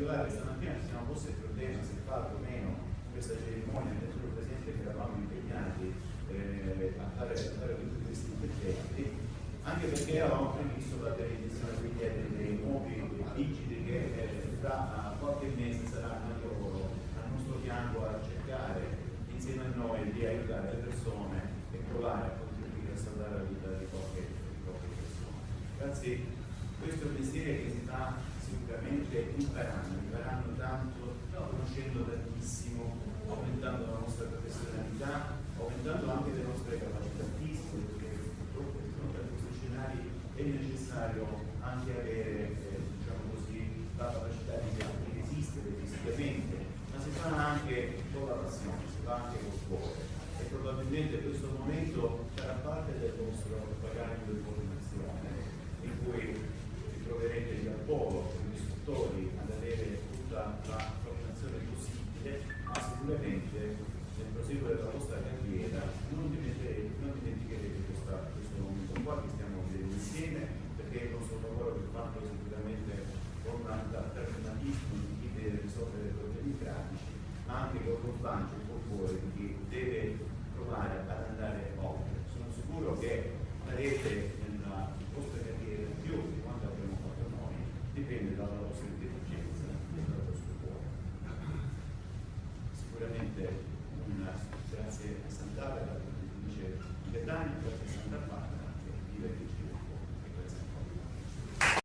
particolare stamattina ci siamo posti il problema se fare o meno questa cerimonia, nessuno presente che eravamo impegnati a fare tutti questi interventi, anche perché avevamo previsto la benedizione dei nuovi vigili che tra qualche mese saranno loro al nostro fianco a cercare insieme a noi di aiutare le persone e provare a contribuire a salvare la vita di poche persone. Ragazzi, questo è un mestiere che si fa sicuramente imparando tanto, conoscendo tantissimo, aumentando la nostra professionalità, aumentando anche le nostre capacità fisiche, perché purtroppo di fronte a questi scenari è necessario anche avere, diciamo così, la capacità di resistere fisicamente, ma si fa anche con la passione, si fa anche col cuore. E probabilmente questo momento sarà parte del vostro bagaglio di formazione, in cui vi troverete al polo come istruttori ad avere tutta la formazione possibile, ma sicuramente nel proseguo della vostra carriera non dimenticherete questo momento qua che stiamo vivendo insieme, perché è il nostro lavoro che fatto sicuramente con l'alternativismo di chi deve risolvere problemi pratici, ma anche con lo slancio e col cuore di chi deve provare ad andare oltre. Sono sicuro che farete nella vostra carriera più di quanto abbiamo fatto noi, dipende dalla vostra intelligenza e dal vostro cuore. Sicuramente un grazie a Sant'Agata, come dice Betania, grazie a Santa Paz.